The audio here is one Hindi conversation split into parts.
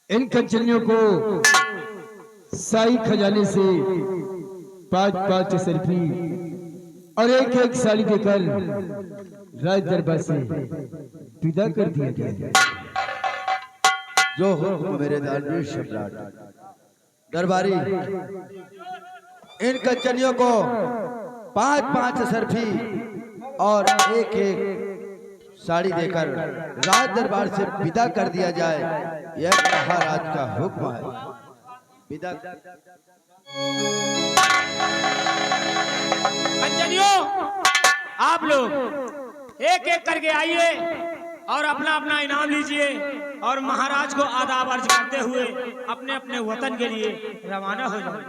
इन कंचनियों को शाही खजाने से 5-5 सर्फी और एक साड़ी देकर राज दरबार से विदा कर दिया गया। जो हुक्म मेरे दानवीर सम्राट दरबारी, इन कंचनियों को 5-5 सर्फी और एक साड़ी देकर राज दरबार से विदा कर दिया जाए, यह महाराज का हुक्म है। विदा कंचनियों, आप लोग एक एक करके आइए और अपना अपना इनाम लीजिए और महाराज को आदाब अर्ज करते हुए अपने अपने वतन के लिए रवाना हो जाए।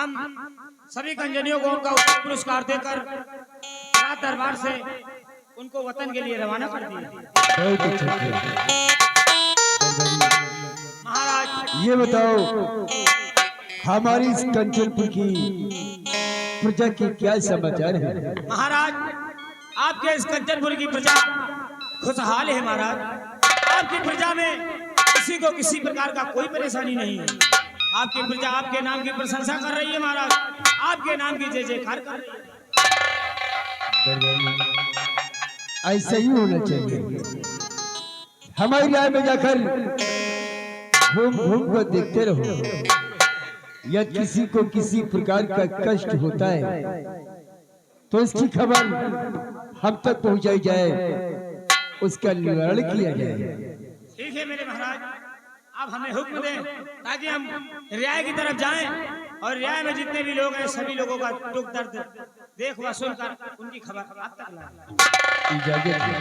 हम सभी गंजनियों को उनका पुरस्कार देकर राज दरबार से उनको वतन के लिए रवाना कर दिया। बहुत अच्छा किया। महाराज ये बताओ हमारी इस कंचनपुर की प्रजा के क्या समाचार है? महाराज आपके इस कंचनपुर की प्रजा खुशहाल है महाराज। आपकी प्रजा में किसी को किसी प्रकार का कोई परेशानी नहीं है। आपकी प्रजा आपके नाम की प्रशंसा कर रही है महाराज, आपके नाम की जय जयकार कर रही है। ऐसा ही होना चाहिए। हमारी राय में जाकर घूम घूम कर देखते रहो, या किसी को किसी प्रकार का कष्ट होता है तो इसकी खबर हम तक पहुंचाई जाए, उसका निवारण किया जाए। ठीक है मेरे महाराज, आप हमें हुक्म दें ताकि हम रियाय की तरफ जाएं और रियाय में जितने भी लोग हैं सभी लोगों का दुख दर्द देख व सुनकर उनकी खबर आप तक लाएं। इजाजत है।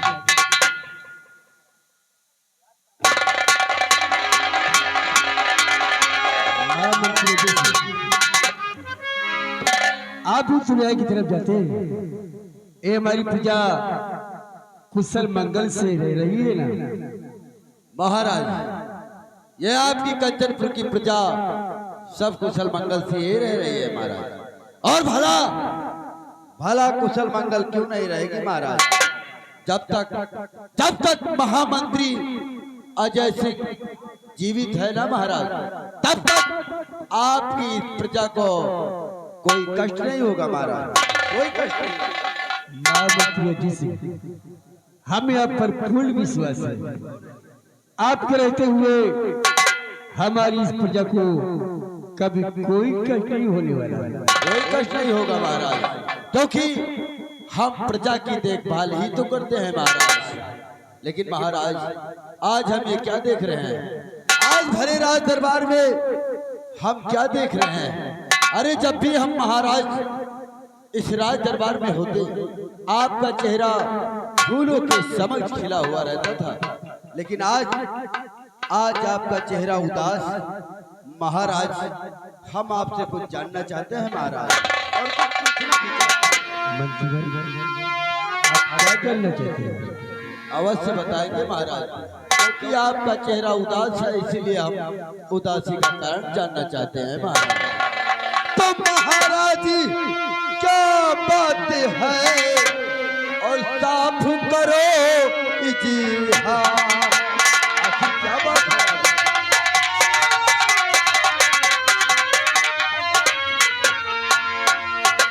आप भी सुनिया की तरफ जाते हैं। ये हमारी प्रजा कुशल मंगल से रह रही है ना महाराज? ये आपकी कंचनपुर की प्रजा सब कुशल मंगल से ही रह रही है महाराज। और भला भला कुशल मंगल क्यों नहीं रहेगी महाराज? जब तक महामंत्री अजय सिंह जीवित है ना महाराज, तब तक आपकी इस प्रजा को कोई कष्ट नहीं होगा महाराज, कोई कष्ट नहीं। महामंत्री जी से हमें आप पर पूर्ण विश्वास है। आपके रहते हुए हमारी इस प्रजा को कभी कोई कष्ट नहीं होने वाला है। कोई कष्ट नहीं होगा महाराज, क्योंकि हम प्रजा की देखभाल ही तो करते हैं महाराज। लेकिन महाराज आज हम ये क्या देख रहे हैं? आज भरे राज दरबार में हम क्या देख रहे हैं? अरे जब भी हम महाराज इस राज दरबार में होते, आपका चेहरा फूलों के समक्ष खिला हुआ रहता था, लेकिन आज आपका चेहरा उदास। महाराज हम आपसे कुछ जानना चाहते हैं महाराज। और आप क्या जानना चाहते हैं? अवश्य बताएंगे महाराज, क्योंकि आपका चेहरा उदास है, इसीलिए हम उदासी का कारण जानना चाहते हैं महाराज। तो महाराज क्या बात है और साफ करो इतिहास। आखिर क्या बात है?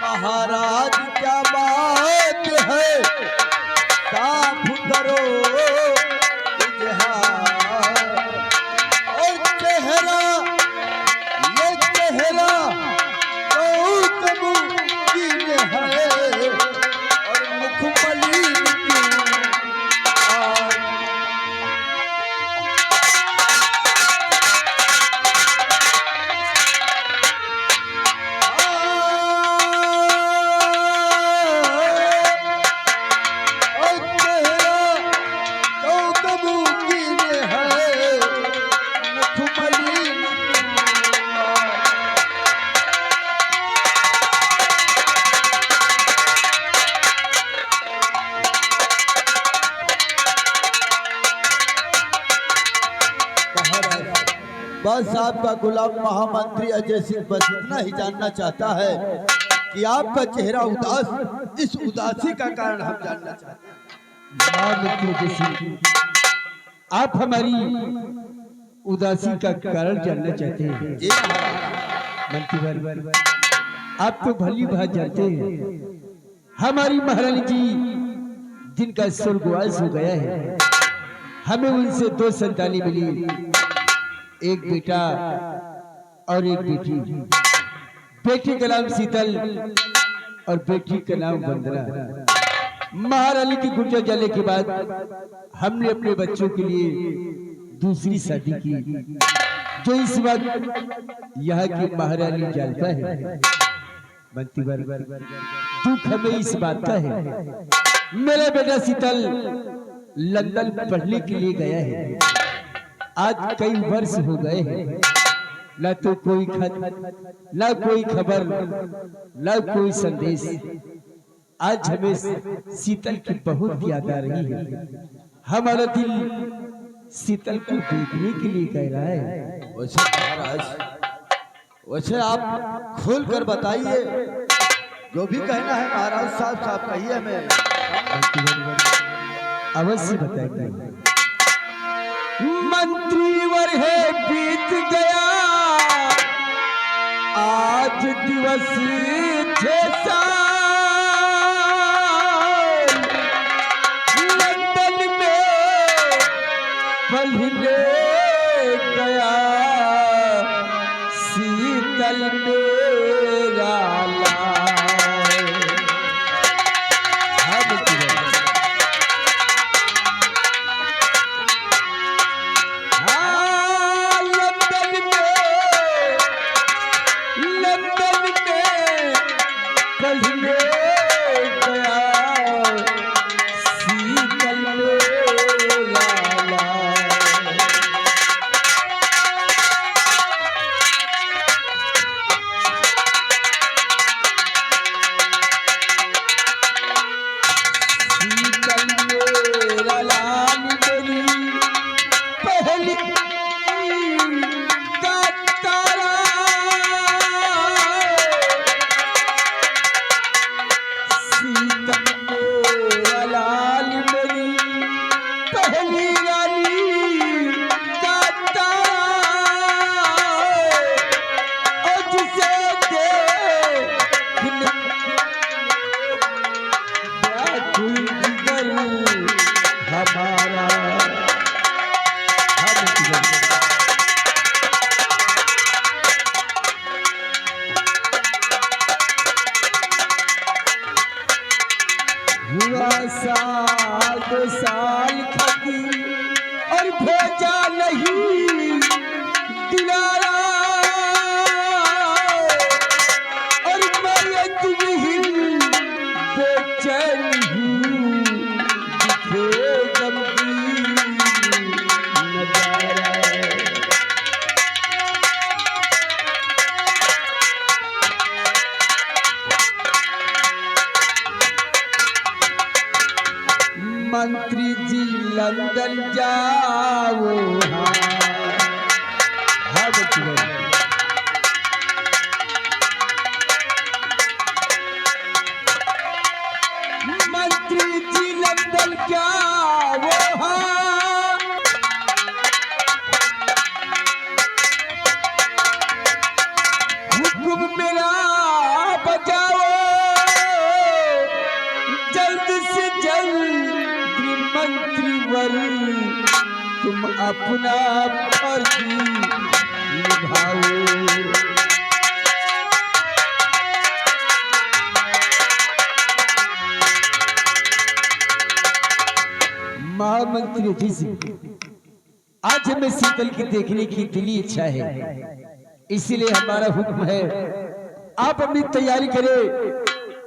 महाराज क्या बात है, साफ करो इतिहास। और चेहरा ये चेहरा गौतम की है और मुख मलिन बस आपका गुलाम महामंत्री अजय सिंह बस इतना ही जानना चाहता है कि आपका चेहरा उदास, इस उदासी का कारण हम जानना चाहते हैं। आप हमारी उदासी का कारण जानना चाहते हैं? जी मंत्री आप तो भली बात जानते हैं, हमारी महारानी जी जिनका स्वर्गवास हो गया है, हमें उनसे 2 संतानें मिली, एक बेटा और एक बेटी। बेटी का नाम शीतल और बेटी का नाम वंदना। महारानी की गुर्जर जाने के बाद हमने अपने बच्चों के लिए दूसरी शादी की, जो इस वक्त यहाँ की महारानी जानता है। मंत्री दुख हमें इस बात का है, मेरा बेटा शीतल लंदन पढ़ने के लिए गया है। आज कई वर्ष हो गए हैं, न तो कोई खत, न कोई खबर, न कोई संदेश। आज हमें शीतल की बहुत याद आ रही है। हमारा दिल शीतल को देखने के लिए कह रहा है। वैसे महाराज, वैसे आप खोल कर बताइए, जो भी कहना है महाराज साहब साहब कहिए हमें। अवश्य बताएंगे। मंत्रीवर है बीत गया आज दिवस 6 साल, लंदन में पढ़ने गया शीतल मेरा लाल। हुआ साल 2 साल खती और भेजा नहीं दुलारा, और मैं तुम बेचैन हूँ दिखे गमगीन नजारा। मंत्री जी लंदन जाओ हाँ बच्चे। मंत्री जी लंदन जाओ हाँ, हुक्म मेरा बजाओ जल्द से जल्द। मंत्रीवर तुम अपना फर्ज निभाओ। महामंत्री जी से आज हमें शीतल की देखने की दिली इच्छा है, इसीलिए हमारा हुक्म है आप अपनी तैयारी करें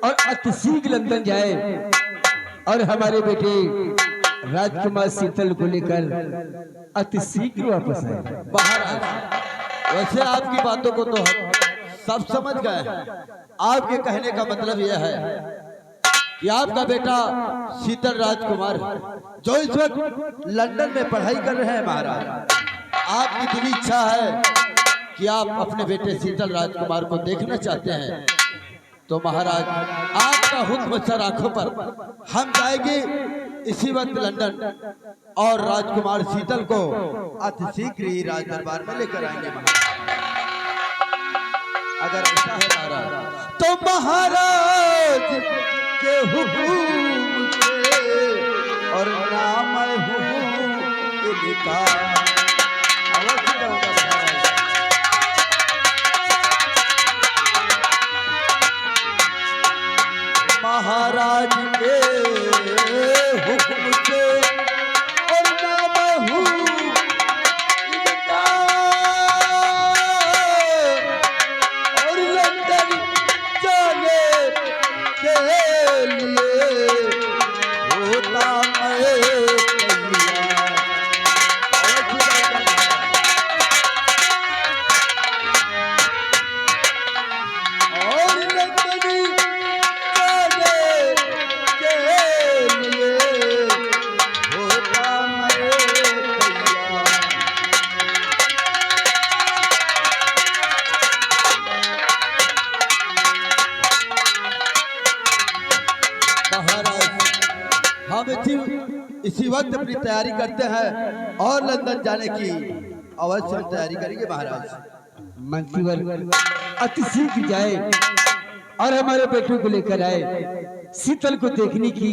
और अतिशीघ्र लंदन जाए और हमारे बेटे राजकुमार शीतल को लेकर अतिशीघ्र वापस आए। महाराज वैसे आपकी बातों को तो हम सब समझ गए। आपके कहने का मतलब यह है कि आपका बेटा शीतल राजकुमार जो इस वक्त लंदन में पढ़ाई कर रहे हैं महाराज, आपकी दिली इच्छा है कि आप अपने बेटे शीतल राजकुमार को देखना चाहते हैं, तो महाराज आपका हुक्म सर आंखों पर, हम जाएंगे इसी वक्त लंदन और राजकुमार शीतल को अतिशीघ्र ही राज दरबार में लेकर आएंगे महाराज। अगर ऐसा है महाराज तो महाराज के हुक्म से और नाम इनका अवश्य होगा महाराज के हुक्म से और नाम इनका, और लंदन जाने के लिए होता मैं तैयार। इसी वक्त अपनी तैयारी करते हैं और लंदन जाने की अवश्य हम तैयारी करेंगे महाराज। मंत्रीवर अति शीघ्र जाए और हमारे बेटे को लेकर आए। शीतल को देखने की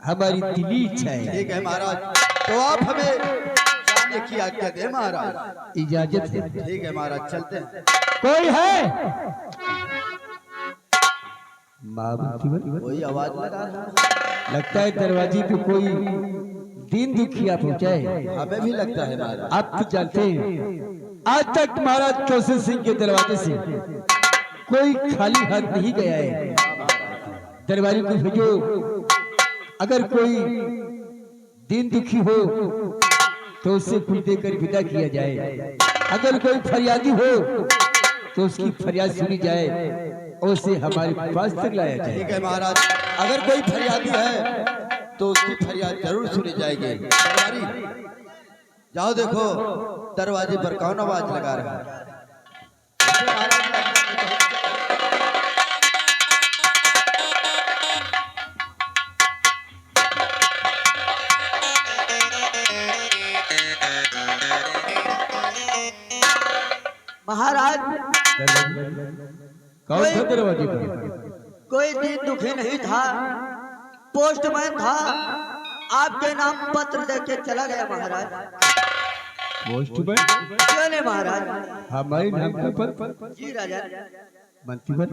हमारी दिली इच्छा है। ठीक है महाराज, तो आप हमें जाने की आज्ञा दें महाराज। इजाजत है। ठीक है महाराज, चलते हैं। कोई है? माँ मंत्रीवर, कोई आवाज लगा रहा है। लगता है दरवाजे पे कोई दीन दुखिया पहुंचा है। हमें भी लगता है महाराज। आप तो जानते हैं आज तक महाराज कौशल सिंह के दरवाजे से कोई खाली हाथ नहीं गया है। दरबारी को भेजो, अगर कोई दीन दुखी हो तो उससे फूल देकर विदा किया जाए। अगर कोई फरियादी हो तो उसकी फरियाद सुनी जाए और उसे हमारे पास तक लाया जाए। ठीक है महाराज, अगर कोई फरियादी है तो उसकी फरियाद जरूर सुनी जाएगी। दरबारी जाओ, देखो दरवाजे पर कौन आवाज लगा रहा है। महाराज कौन था दरवाजे पर? कोई दीन दुखी नहीं था, पोस्टमैन था, आपके नाम पत्र देके चला गया महाराज। पोस्टमैन? क्यों नहीं महाराज? हमारे नाम का पत्र? जी राजा। मंत्रीवर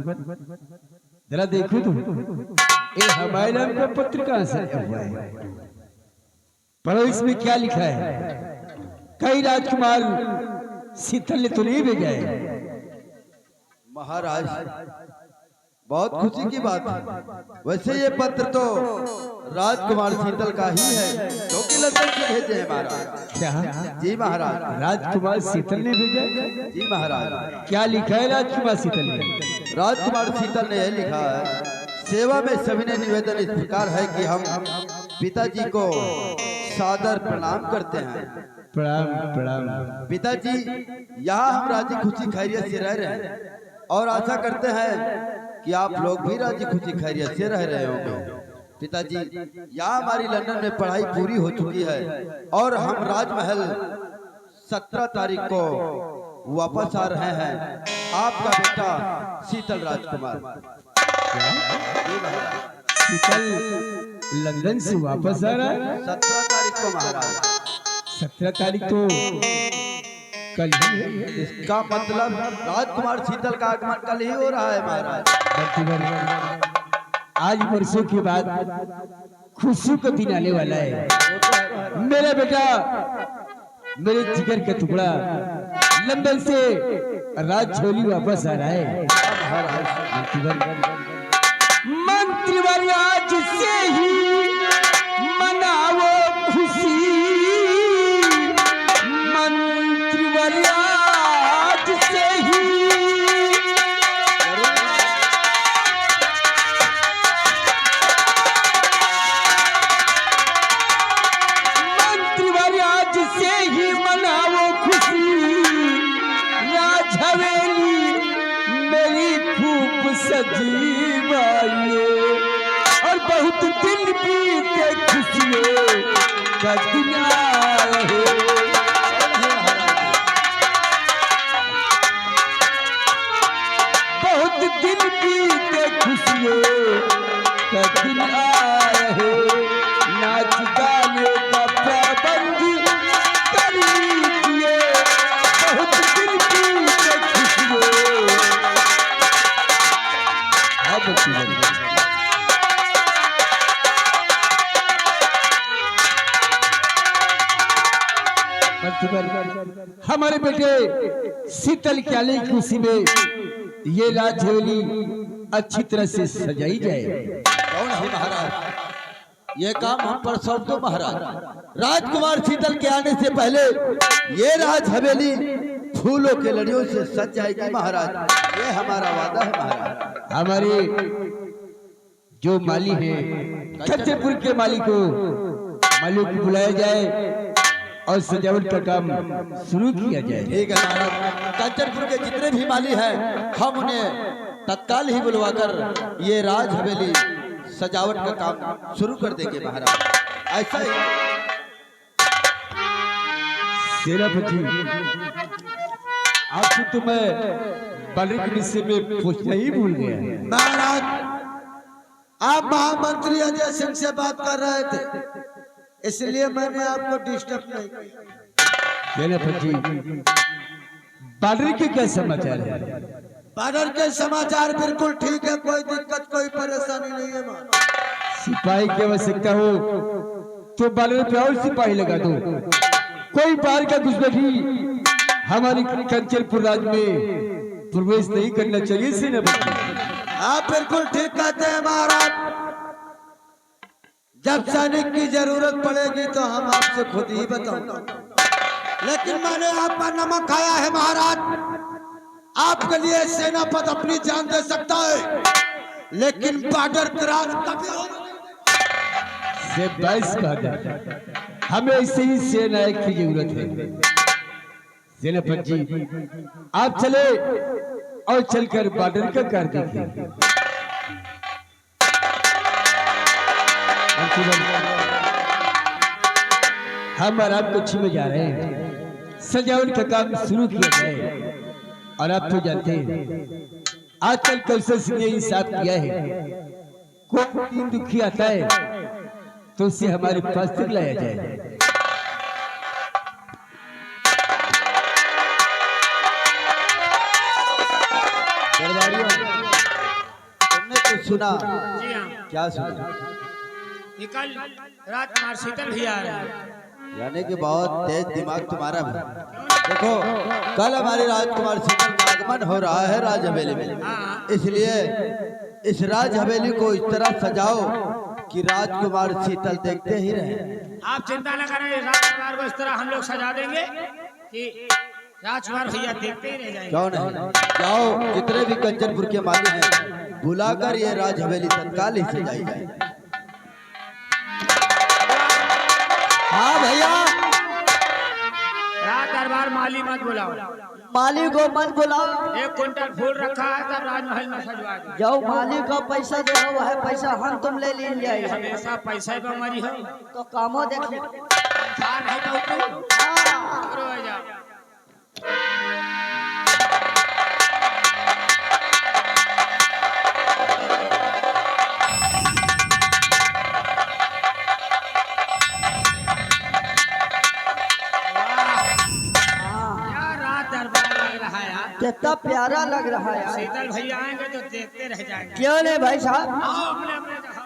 जरा देखो तुम, ये हमारे नाम का पत्र कहाँ से आया हुआ है? पढ़ो इसमें क्या लिखा है। कई राजकुमार शीतल ने तो नहीं भेजा है। महाराज बहुत खुशी की बात है। वैसे ये पत्र तो राजकुमार शीतल का ही है, जो कि लंदन से भेजे हैं महाराज। क्या? जी महाराज। राजकुमार शीतल ने भेजा है? जी महाराज। क्या लिखा है राजकुमार शीतल ने? राजकुमार शीतल ने यह लिखा है, सेवा में सविनय निवेदन इस प्रकार है कि हम पिताजी को सादर प्रणाम करते हैं। प्रणाम प्रणाम। पिताजी, यहाँ हम राजी खुशी खैरियत से रह रहे हैं और आशा करते हैं कि आप लोग भी राजी खुशी खैरियत से रह रहे होंगे। पिताजी, यहाँ हमारी लंदन में पढ़ाई पूरी हो चुकी है और हम राजमहल 17 तारीख को वापस आ रहे हैं। आपका बेटा शीतल राजकुमार। शीतल लंदन से वापस आ रहा है? 17 तारीख को महाराज। 17 तारीख को कल ही है। इसका मतलब राजकुमार शीतल का आगमन कल ही हो रहा है महाराज। आज वर्षों के बाद खुशी का दिन आने वाला है। मेरा बेटा, मेरे जिगर का टुकड़ा लंदन से राजझोली वापस आ रहा है। मंत्रीवर आज से ही मनाओ खुशी, मंत्रीवर आज से ही मंत्रीवर आज से ही मनाओ खुशी। राज हवेली मेरी खूब सजी वाले और बहुत दिल बीते खुशियों का दिन आया है। बहुत दिल बीते खुशियों का दिन आया है। नाच गाने का प्रबंध कर लीजिए, बहुत दिल बीते खुशियों। हमारे बेटे शीतल क्याले की खुशी में ये राजझोली अच्छी तरह से सजाई जाए। कौन है महाराज? ये काम हम पर सौंप दो महाराज। राजकुमार शीतल के आने से पहले ये राज हवेली फूलों के लड़ियों से सज जाएगी महाराज। ये हमारा वादा है महाराज। हमारे जो माली है छतरपुर के माली को बुलाया जाए और सजावट का काम शुरू किया जाए। ठीक है महाराज। कंचनपुर के जितने भी माली हैं हम उन्हें तत्काल ही बुलवाकर ये राज हवेली सजावट का काम शुरू कर देंगे महाराज। ऐसा ही सेनापति, आपसे तो मैं बलि के विषय में पूछना ही भूल गया। महाराज, आप महामंत्री अजय सिंह से बात कर रहे थे, इसलिए मैंने आपको डिस्टर्ब नहीं किया। सेनापति, बलि के क्या समाचार है? बॉर्डर के समाचार बिल्कुल ठीक है, कोई दिक्कत कोई परेशानी नहीं है महाराज। सिपाही की आवश्यकता हो तो बलि पे और सिपाही लगा दो। कोई बाहर का घुसपैठी हमारी कंचनपुर राज में प्रवेश नहीं करना चाहिए सेनापति। आप बिल्कुल ठीक कहते हैं महाराज। जब सैनिक की जरूरत पड़ेगी तो हम आपसे खुद ही बताऊंगा, लेकिन मैंने आपका नमक खाया है महाराज। आपके लिए सेनापति अपनी जान दे सकता है, लेकिन बॉर्डर क्रॉस कभी हो से 22 बहादुर, हमें ऐसे ही सेनायक की जरूरत है। सेनापति जी, आप चले और चलकर बॉर्डर का कार्य देखिए। हम आराम कक्षी में जा रहे हैं, सजावट का काम शुरू किया जाए। और आप तो जानते हैं आजकल कौशल सिंह ने इंसाफ किया है, कोई दिन दुखी आता है तो उसे हमारे पास तक लाया जाए। दरबारियों, तुमने कुछ सुना? जी हाँ, क्या सुना? ये कल रात कुमार शीतल भी आ रहे हैं। यानी कि बहुत तेज दिमाग तुम्हारा भी। देखो, कल हमारे राजकुमार शीतल का आगमन हो रहा है राज हवेली में, इसलिए इस राज हवेली को इस तरह सजाओ कि राजकुमार शीतल देखते ही रहे। आप चिंता न करें, राजकुमार को इस तरह हम लोग सजा देंगे कि राजकुमार भैया देखते ही रह जाएंगे। क्यों नहीं? जाओ, जितने भी कंचनपुर के माली हैं बुलाकर ये राज हवेली तत्काल ही सजाई जाए। हाँ भैया, रात दरबार माली मत बुलाओ, माली को मत बुलाओ। 1 कुंटल फूल रखा है, तब राजमहल में सजवा दो। जाओ, माली को पैसा दे, वह पैसा हम तुम ले लीन जाए, हमेशा पैसे पे मरी हो तो कामो देख ले। इंसान है तो तू शुरू हो जाओ। कितना प्यारा लग रहा है यार। शीतल भैया आएंगे तो देखते रह जाएंगे। क्यों नहीं भाई साहब? आओ अपने अपने जगह।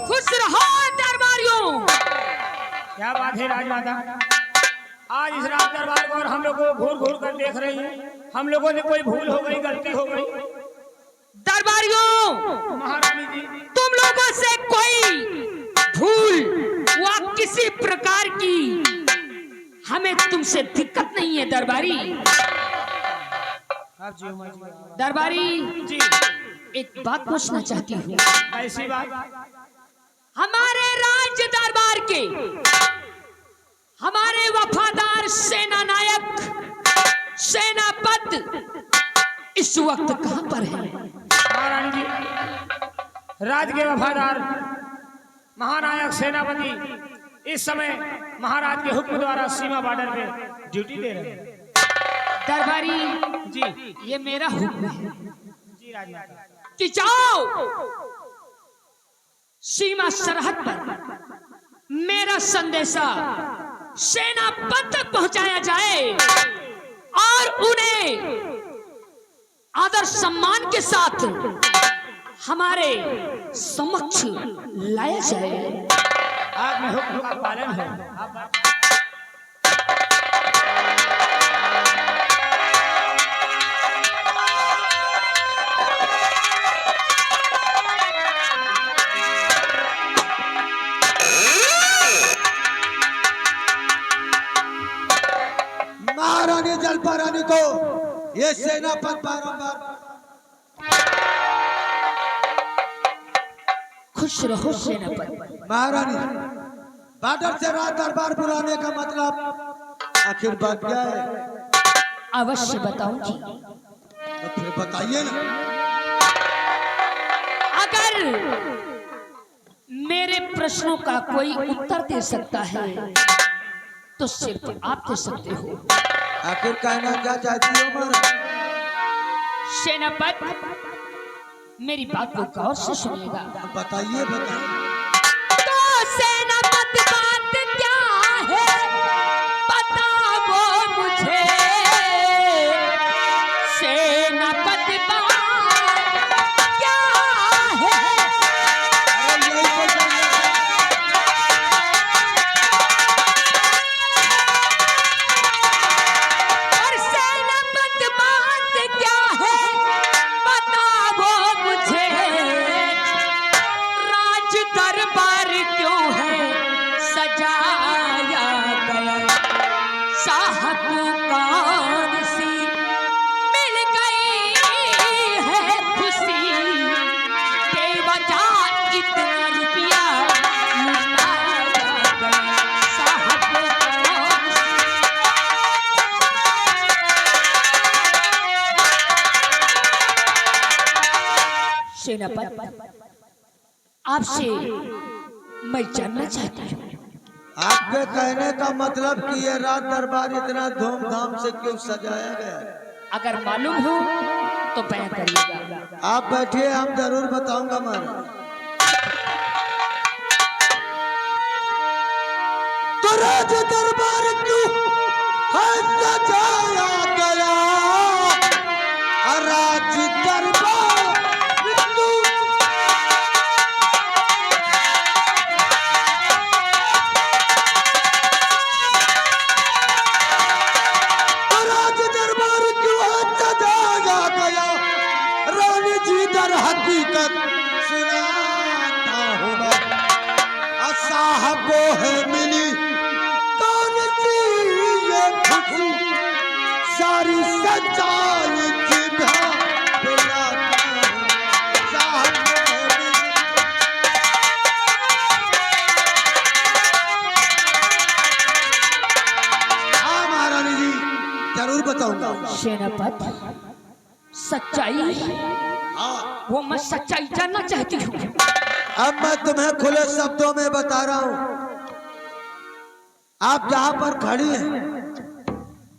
खुश रहो दरबारियों। क्या बात है राजमाता, आज इस राज दरबार को और हम लोग को घूर घूर कर देख रही हैं। हम लोगों ने कोई भूल हो गई, गलती हो गई? दरबारियों, महारानी जी, तुम लोगों से कोई भूल व किसी प्रकार की हमें तुमसे दिक्कत नहीं है। दरबारी दरबारी जी, एक बात पूछना चाहती हूँ। ऐसी बात? हमारे राज्य दरबार के हमारे वफादार सेना नायक सेनापति इस वक्त कहां पर है? महारानी जी, राज के वफादार महानायक सेनापति इस समय महाराज के हुक्म द्वारा सीमा बॉर्डर पे ड्यूटी दे रहे हैं। दरबारी जी, ये मेरा हुक्म है जी राजमाता, कि जाओ सीमा सरहद पर मेरा संदेशा सेनापति तक पहुंचाया जाए और उन्हें आदर सम्मान के साथ हमारे समक्ष लाया जाए। आग में हुक्म का पालन है। महारानी जलपा रानी को ये सेनापति बारंबार खुश रहो सेनापति। महारानी बॉर्डर से राज दरबार बुलाने का मतलब आखिर बात क्या है? अवश्य बताऊंगी। तो फिर बताइए ना। अगर मेरे प्रश्नों का कोई उत्तर दे सकता है तो सिर्फ आप दे सकते हो। आखिर कहना क्या चाहती हो महारानी? सेनापति मेरी बात को गौर से सुनिएगा। बताइए बताइए। तो सेनापति बात क्या है बताओ मुझे। सेनापति बात क्या है। अरे यही तो और सेनापति बात क्या है बताओ मुझे। राज दरबार क्यों है सजाया गया। साहूकार सी मिल गई है खुशी। बेवजह इतना रुपया लुटाया गया। साहूकार सेनापति आपसे मैं जानना चाहता हूँ। आपके कहने का मतलब कि ये राज दरबार इतना धूमधाम से क्यों सजाया गया है? अगर मालूम हो तो बयां करिएगा। आप बैठिए, हम जरूर बताऊंगा महाराज। तो राज दरबार क्यों है सजाया गया। राज दरबार क्यों राज दरबार क्यों है सजाया गया। रानी जी दर हकीकत सुनाता हूँ मैं। असाह को है मिली कौन सी ये खुशी। सारी सच्चाई चिढ़ा पिलाता हूँ। साह को है मिली। हाँ महारानी जी जरूर बताऊंगा। सेनापति सच्चाई हाँ वो मैं सच्चाई जानना चाहती हूँ। अब मैं तुम्हें खुले शब्दों में बता रहा हूँ। आप जहाँ पर खड़ी हैं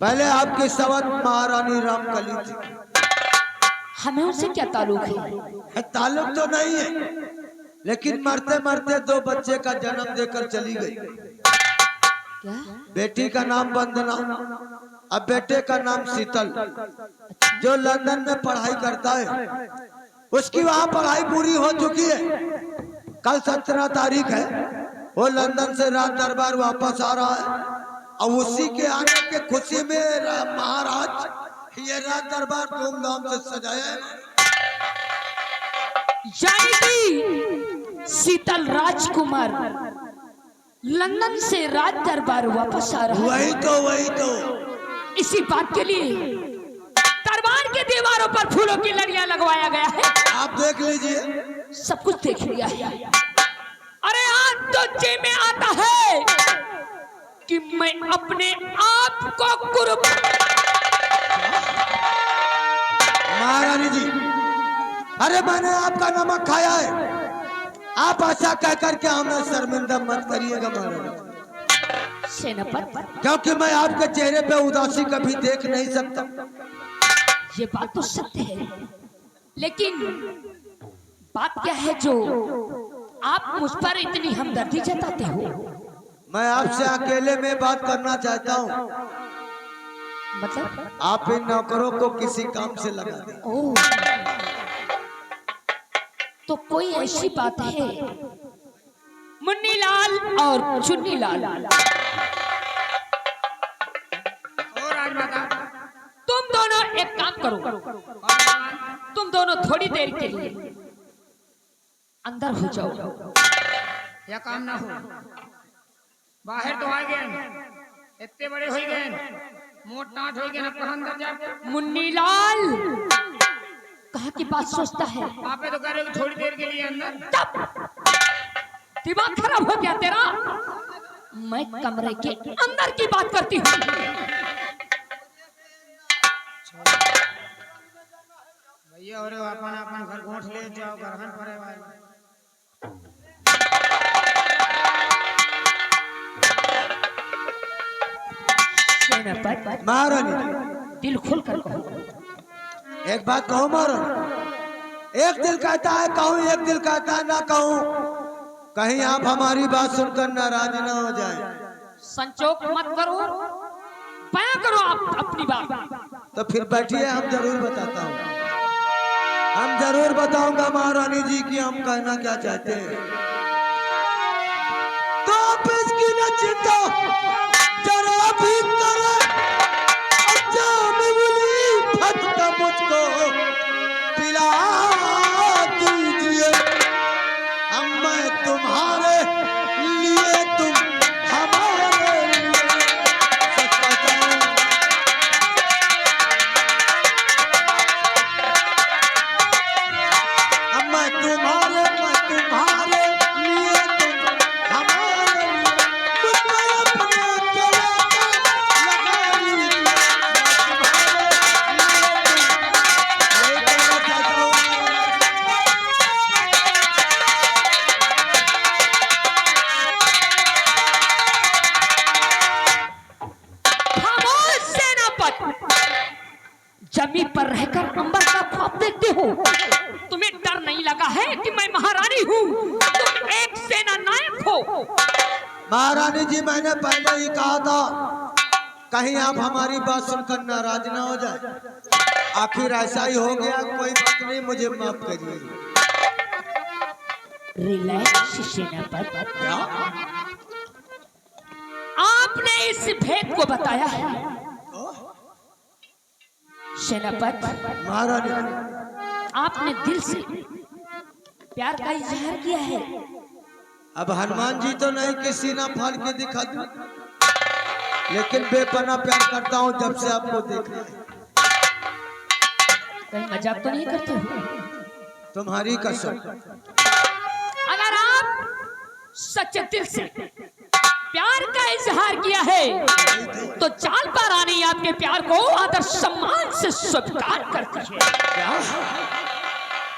पहले आपकी सवत महारानी रामकली थी। हमें उनसे क्या ताल्लुक है। ताल्लुक तो नहीं है, लेकिन मरते मरते 2 बच्चे का जन्म देकर चली गई। क्या बेटी का नाम वंदना, अब बेटे का नाम शीतल, जो लंदन में पढ़ाई करता है। उसकी वहां पढ़ाई पूरी हो चुकी है। कल 17 तारीख है। वो लंदन से राज दरबार वापस आ रहा है और उसी के आने के खुशी में महाराज ये राज दरबार धूमधाम से सजाया है। यानी कि शीतल राजकुमार लंदन से राज दरबार वापस आ रहा है। वही तो इसी बात के लिए दरबार के दीवारों पर फूलों की लड़ियां लगवाया गया है। आप देख लीजिए। सब कुछ देख लिया है। अरे आज तो जी में आता है कि मैं अपने आप को महारानी जी, अरे मैंने आपका नमक खाया है। आप ऐसा कह करके हमें शर्मिंदा मत करिएगा महारानी। सेनापति क्योंकि मैं आपके चेहरे पे उदासी कभी देख नहीं सकता। ये बात तो सत्य है, लेकिन बात क्या है जो आप मुझ पर इतनी हमदर्दी जताते हो। मैं आपसे अकेले में बात करना चाहता हूँ। मतलब आप इन नौकरों को किसी काम से लगा दें। ओह, तो कोई ऐसी बात है मुन्नी लाल और चुन्नी लाल, और राजमाता तुम दोनों एक काम करो, तुम दोनों थोड़ी देर के लिए अंदर हो जाओ। या काम ना हो, बाहर तो आ गए, इतने बड़े हो गए, मोट टाट हो गए ना, पर अंदर जा। मुन्नी लाल कहा की बात सोचता है? आप तो कह रहे हो थोड़ी देर के लिए अंदर। दिमाग खराब हो गया तेरा? मैं कमरे के अंदर की बात करती हूँ। भैया और अपन अपन घर गोठ ले जाओ, घरहन परे वाले। महारानी दिल खोल कर कहो। एक बात कहूँ महारानी, एक दिल कहता है कहूँ, एक दिल कहता है ना कहूँ, कहीं आप हमारी बात सुनकर नाराज ना हो जाए। संचोक मत करो, बयां करो आप अपनी बात। तो फिर बैठिए, हम जरूर बताता हूँ, हम जरूर बताऊंगा महारानी जी की हम कहना क्या चाहते हैं। तो आप इसकी न चिंता जरा भी करे, अच्छा मुझे फटका मुझको पिला दीजिए, हम मैं तुम्हारे लिए तुम हमारे लिए। सच बताऊं मैं तुम्हारे लिए तुम हमारे लिए, मुझे अपने गले को लगा लीजिए, मैं तुम्हारे लिए तुम, यही कहना चाहता हूँ। खामोश सेनापति, जमीन पर रहकर अंबर का ख्वाब देखते हो? तुम्हें डर नहीं लगा है कि मैं महारानी हूँ, तुम एक सेना नायक हो। महारानी जी मैंने पहले ही कहा था, कहीं आप हमारी बात सुनकर नाराज ना हो जाए। आखिर ऐसा ही हो गया, कोई बात नहीं, मुझे माफ करिए। रिलैक्स सेनापति, आपने इस भेद को बताया है। सेनापति महारानी आपने दिल से प्यार का इजहार किया है। अब हनुमान जी तो नहीं कि सीना फाड़ के दिखा दूं, लेकिन बेपना प्यार करता हूँ जब से आपको देखा है। कहीं मजाक तो नहीं करते हो? तुम्हारी कसम। अगर आप सच्चे दिल से प्यार का इजहार किया है तो चाल पर रानी आपके प्यार को आदर सम्मान से स्वीकार करती है।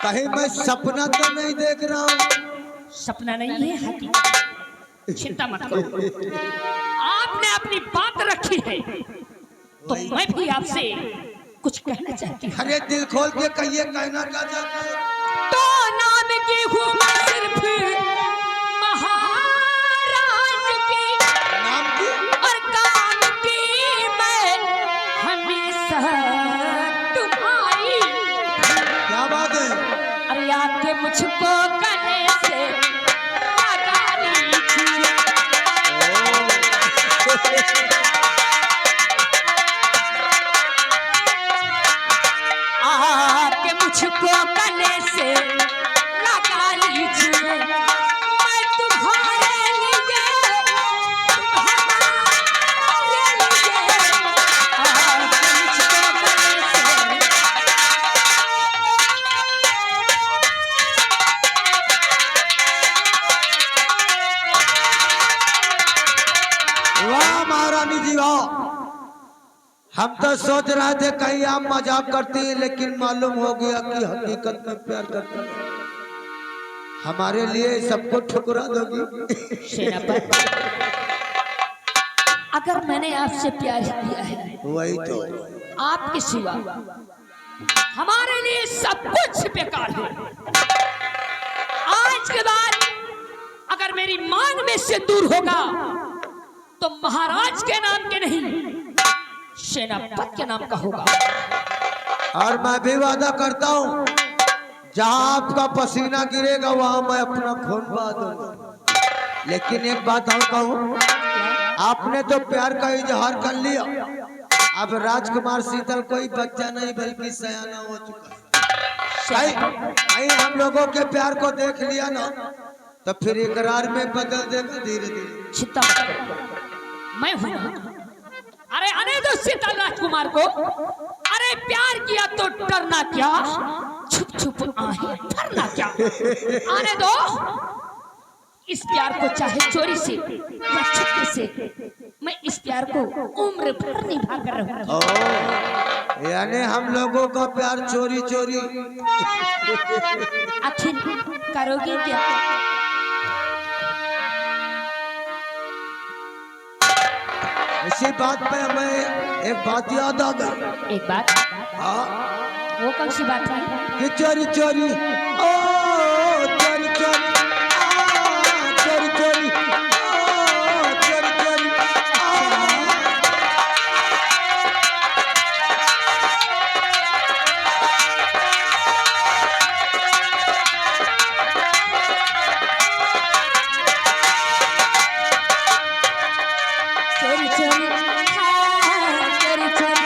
कहीं मैं सपना तो नहीं देख रहा हूँ? सपना नहीं है, हकीकत। चिंता मत करो, आपने अपनी बात रखी है तो मैं भी आपसे कुछ कहना चाहती हूँ। अरे दिल खोल के कहिए, कहना क्या चाहते हैं? तो नाम की हूँ मैं सिर्फ महाराज की, नाम की? और काम की मैं हमेशा तुम्हारी। क्या बात है? अरे आके मुझको गले से लगा लीजिए। आके मुझको गले से लगा लीजिए, मैं तुम्हारे लिए, तुम हमारे लिए। आके मुझको गले से। वाह महारानी जी वाह, हम तो सोच रहे थे कहीं आप मजाक करती हैं, लेकिन मालूम हो गया कि हकीकत में प्यार करती हैं। हमारे लिए सबको ठुकरा दोगी। सेनापति, अगर मैंने आपसे प्यार किया है, वही तो। आपके सिवा हमारे लिए सब कुछ बेकार है। आज के बाद अगर मेरी मांग में से दूर होगा तो महाराज के नाम के नहीं, सेनापति के नाम का होगा। और मैं भी वादा करता हूँ, जहाँ आपका पसीना गिरेगा वहाँ मैं अपना खून बहा दूंगा। लेकिन एक बात और कहूँ, आपने तो प्यार का इजहार कर लिया, अब राजकुमार शीतल कोई बच्चा नहीं बल्कि सयाना हो चुका है। कहीं हम लोगों के प्यार को देख लिया ना तो फिर इकरार में बदल देगा धीरे धीरे। चिंता मत करो, मैं हूं ना। अरे आने दो शीतल राजकुमार को। अरे प्यार किया तो डरना क्या, छुप छुप आहे डरना क्या। आने दो इस प्यार को, चाहे चोरी से या छुपके से, मैं इस प्यार को उम्र भर निभा कर रहूंगी। यानी हम लोगों का प्यार चोरी चोरी आखिर करोगे क्या? इसी बात पे हमें एक बात याद आ गई। एक बात? हाँ, वो कौन सी बात है? कि चोरी चोरी ओ चोरी चोरी चोरी चोरी चोरी चोरी। चोरी चोरी चोरी चोरी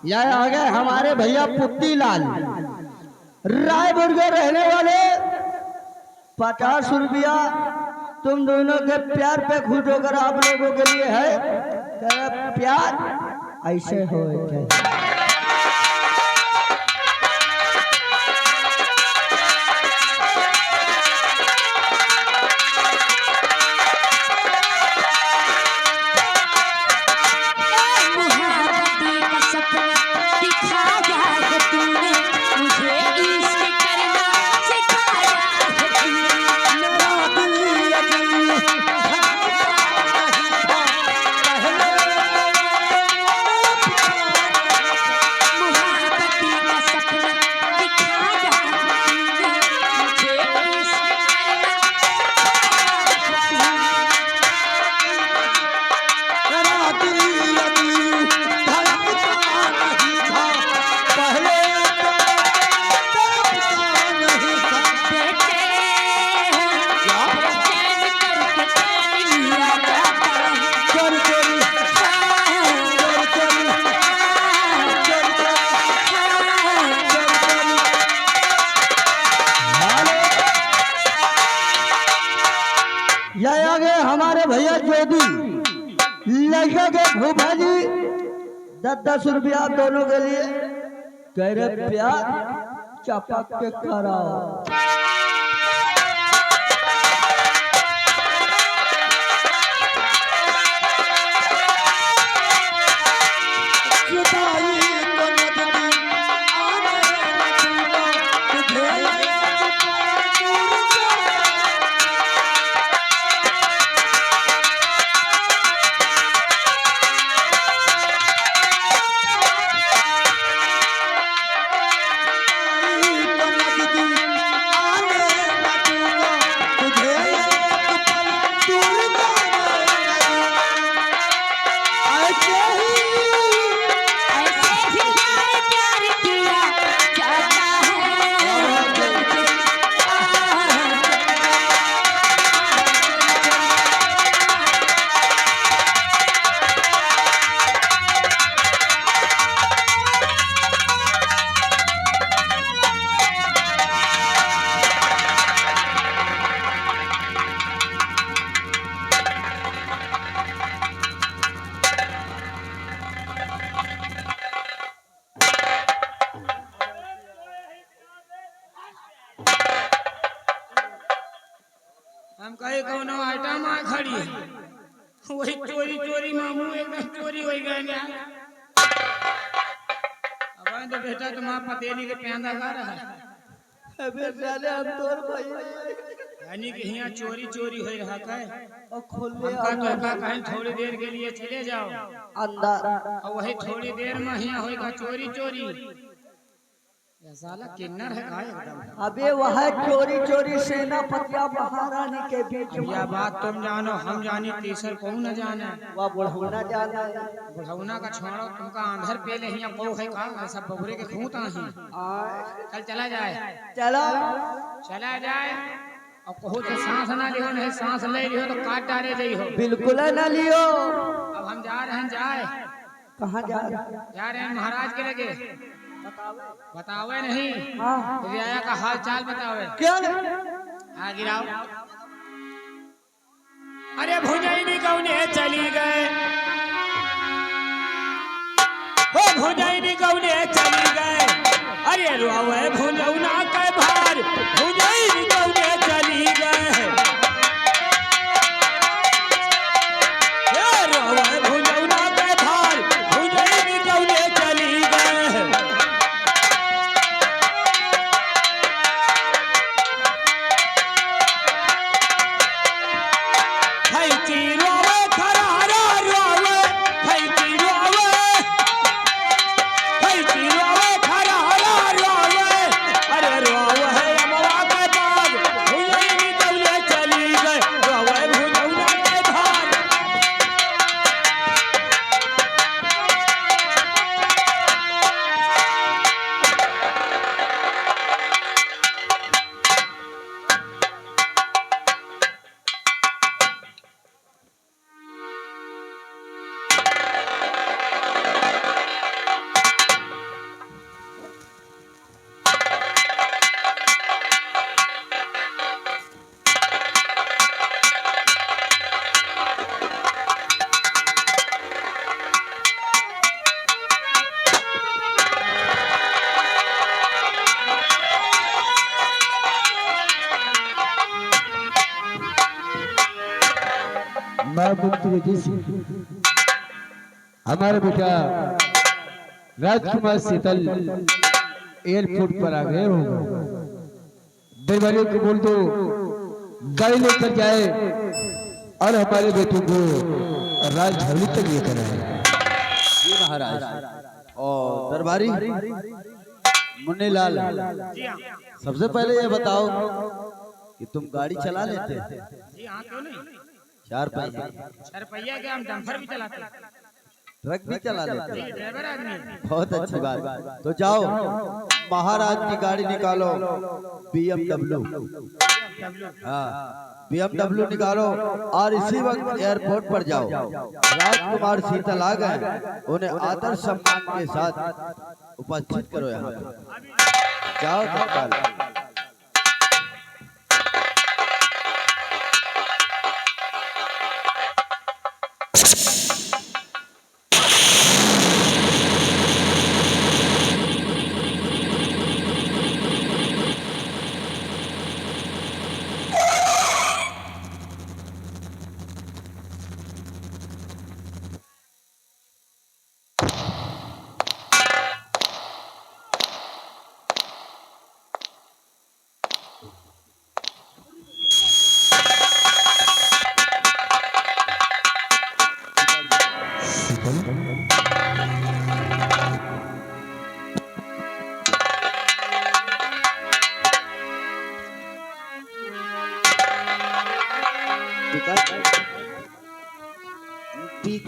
यह आ गए हमारे भैया पुत्ती लाल, रायपुर के रहने वाले। 50 रुपया तुम दोनों के प्यार पे खुश होकर आप लोगों के लिए है। तेरा प्यार ऐसे हो यह आ गए हमारे भैया जोधी, लड़का के भूपा जी 10-10 रुपया दोनों के लिए कह रहे प्यार चपक के कराओ। हम कहे कौन आइटम आ खड़ी है वही चोरी चोरी मामू एकदम चोरी हो गए ना। अब तो बेटा तुम्हारा पते नहीं के पैदा कर रहा है अबे साले हम तोर भाई यानी कि यहाँ चोरी चोरी हो रहा है और खोल हमका तो का कहीं थोड़ी देर के लिए चले जाओ अंदर और वही थोड़ी देर में यहाँ होगा चोरी चोरी। ये साला किन्नर है का एकदम। अबे वह चोरी चोरी सेनापतिया महारानी के बीच अब यह बात तुम जानो हम जानी तीसर कौन न जाने। वह बुढ़ौना जाना बुढ़ौना का छोड़ो तुमका आंधर पे ले यहाँ कौ है का ऐसा बबरे के खूंता ही कल चला जाए चलो चला जाए और कहो तो सांस ना लियो नहीं सांस ले लियो तो काट डाले जाइ हो। बिल्कुल न लियो। अब हम जा रहे हैं जाए कहाँ जा रहे हैं महाराज के लगे बतावे नहीं हाँ। रियाया का हाल चाल बतावे क्या आ गिराओ। अरे भुजैनी कौने चली गए हो भुजैनी कौने चली गए अरे रोवे भुजौना के भार भुजैनी कौने चली गए रोवे भुजौना के भार भुजैनी कौने चली गए। हमारा बेटा राजकुमार शीतल एयरपोर्ट पर आ गए हो। दरबारी को बोल दो गाड़ी लेकर जाए और हमारे बेटे को राजधानी तक लेकर आए। जी महाराज। और दरबारी मुन्नीलाल सबसे पहले ये बताओ कि तुम गाड़ी चला लेते हैं? जी हाँ क्यों नहीं। 4 पहिया 4 पहिया के हम डंफर भी चलाते हैं ट्रक भी चला लेते हैं। ड्राइवर आदमी बहुत अच्छी बात। तो जाओ महाराज की गाड़ी निकालो BMW। हाँ BMW निकालो और इसी वक्त एयरपोर्ट पर जाओ। राजकुमार शीतल आ गए, उन्हें आदर सम्मान के साथ उपस्थित करो यहाँ पर। जाओ तत्काल।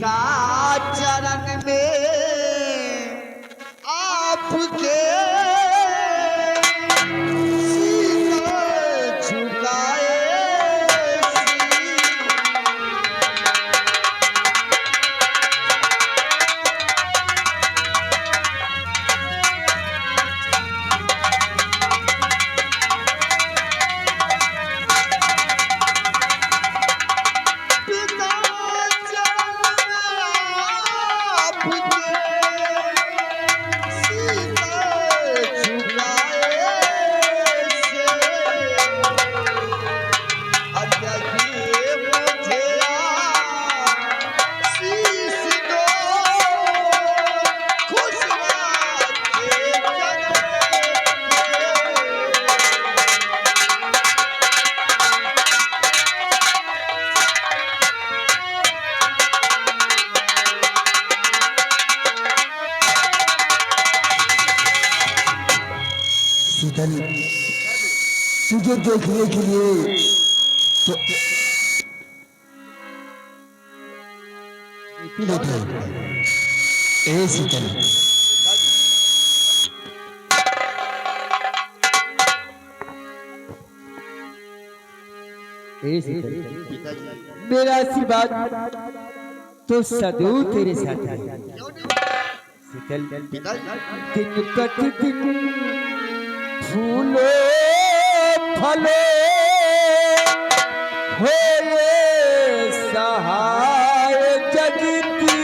पिता चरण में आपके शीतल झुकाए शीतल, तुझे देखने के लिए तो ए शीतल, ए शीतल, मेरा आशीर्वाद तो सदैव तेरे साथ है शीतल। दिन प्रतिदिन फूलो फलो होए सहाय जगती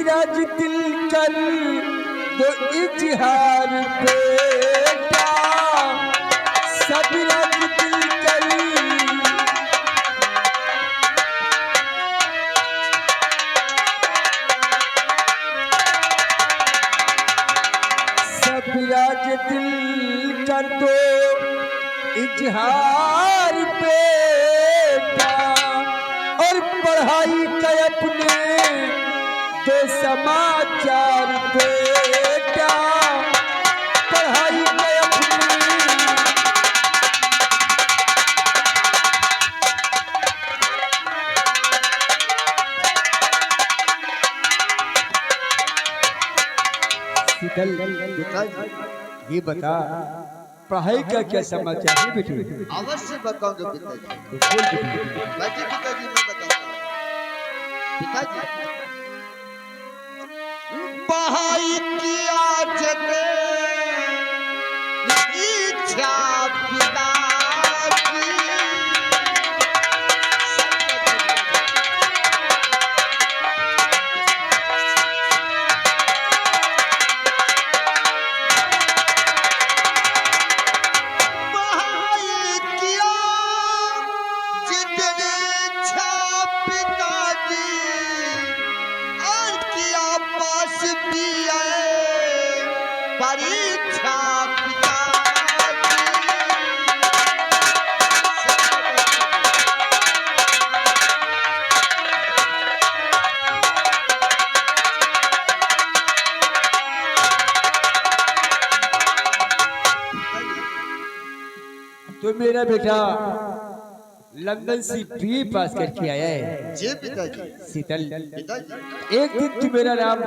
राज दिल कर दो इजहार बेटा, सब राज दिल कर सब राज दिल कर दो इजहार बेटा, और पढ़ाई का अपने तो समाचार बेटा, पढ़ाई में अपनी शीतल, ये बता पढ़ाई का क्या समाचार है बेटी? अवश्य बताऊंगा पिताजी। बैठिए पिताजी, मैं बताता हूँ। पिताजी, पढ़ाई किया जगे इच्छा पिता की, पढ़ाई किया जितनी इच्छा पिता की, और किया पास भी परीक्षा पिता तो मेरा बेटा लंदन से BA पास करके आया है। जी पिताजी। शीतल, पिताजी, एक दिन तू मेरा नाम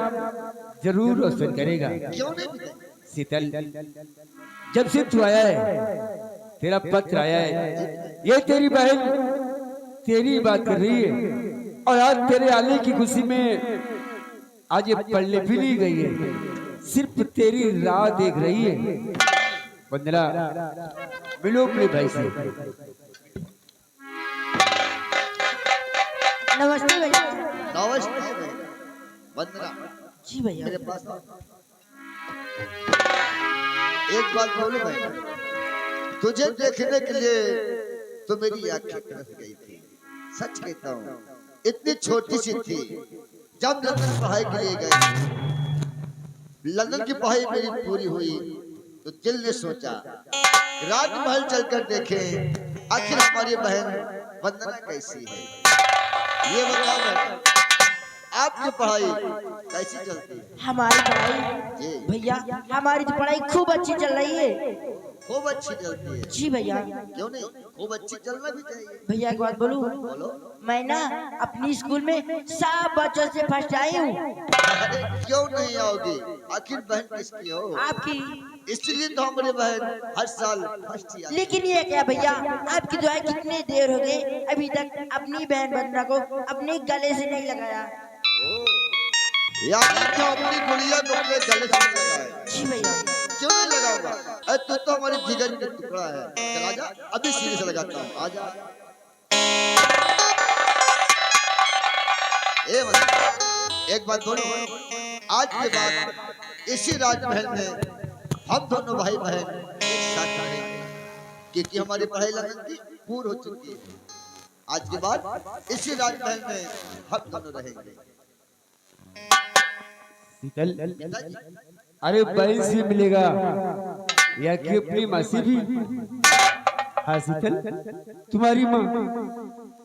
जरूर रोशन करेगा। क्यों नहीं पिताजी? शीतल, जब से तू आया है, तेरा पत्र आया है, ये तेरी बहन तेरी बात कर रही है, और आज तेरे आने की खुशी में आज ये पढ़ने भी नहीं गई है, सिर्फ तेरी राह देख रही है। वंदना, मिलो अपने भाई से। नमस्ते भैया। नमस्ते वंदना। जी भैया। मेरे पास आओ। एक बात बोलूं मैं, तुझे देखने के लिए तो मेरी आंखें तरस गई थी। सच कहता हूँ, इतनी छोटी सी थी। जब लंदन पढ़ाई के लिए गए, लंदन की पढ़ाई मेरी पूरी हुई तो दिल ने सोचा राजमहल चलकर देखें आखिर हमारी बहन वंदना कैसी है। ये बताओ बेटा, आपकी पढ़ाई कैसी चलती है? हमारी पढ़ाई जी भैया, हमारी तो पढ़ाई खूब अच्छी चल रही है। खूब अच्छी चलती है। जी भैया। क्यों नहीं, खूब अच्छी चलना भी चाहिए। भैया एक बात बोलूं, बोलो। मैं ना अपनी स्कूल में सब बच्चों से फर्स्ट आई हूँ। अरे क्यों नहीं आओगी, आखिर बहन किसकी हो? आपकी। इसलिए तो हमारी बहन हर साल फर्स्ट ही आती है। लेकिन ये क्या भैया, आपकी दुआएं कितने देर हो गए अभी तक अपनी बहन वंदना को अपने गले से नहीं लगाया। यानी कि अपनी गुड़िया को अपने गले से लगाए। जी भैया। क्यों नहीं लगाऊंगा? अरे तू तो हमारी जिगर का टुकड़ा है। चला जा, अभी सीने से लगाता हूँ। आ जा। एक बात बोलो, आज के बाद इसी राजमहल में हम दोनों भाई बहन एक साथ रहेंगे, क्योंकि हमारी पढ़ाई लंदन की पूरी हो चुकी है। आज के बाद इसी राजमहल में हम दोनों रहेंगे। शीतल, अरे बहन से मिलेगा या कि अपनी माँ से भी? हाँ शीतल, तुम्हारी माँ।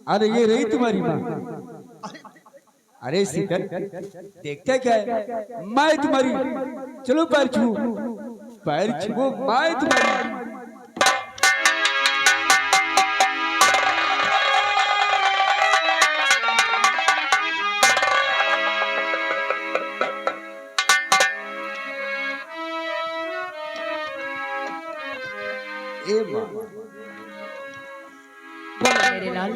अरे ये रही तुम्हारी माँ। अरे शीतल, देखता क्या है, माँ है तुम्हारी। चलो पैर छू, पैर छुओ, माँ है तुम्हारी। बोलो मेरे लाल,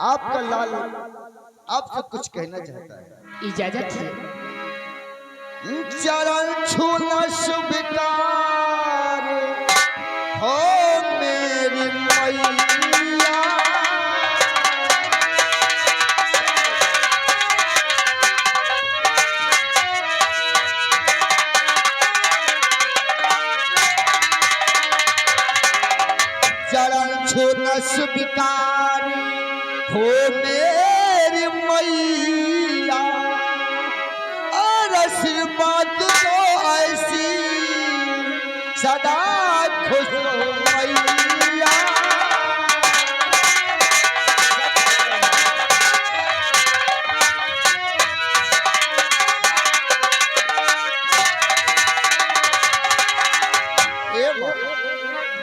आपका लाल आपसे कुछ कहना चाहता है। इजाजत है। चरण छूना स्वीकार हो मेरी मैया, चरण छूना स्वीकार हो मेरी मैया, और आशीर्वाद तो ऐसी सदा खुश हो मैया।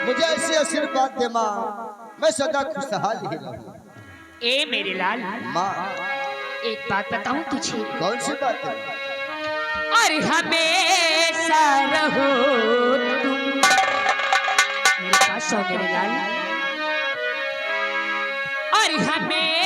मुझे ऐसे आशीर्वाद दे माँ, मैं सदा खुशहाल ही रहूं। ए मेरे लाल, माँ एक बात बताऊं तुझे, कौन सी बात है? और हमेशा रहो तुम मेरे पास, हो मेरे लाल, और हमें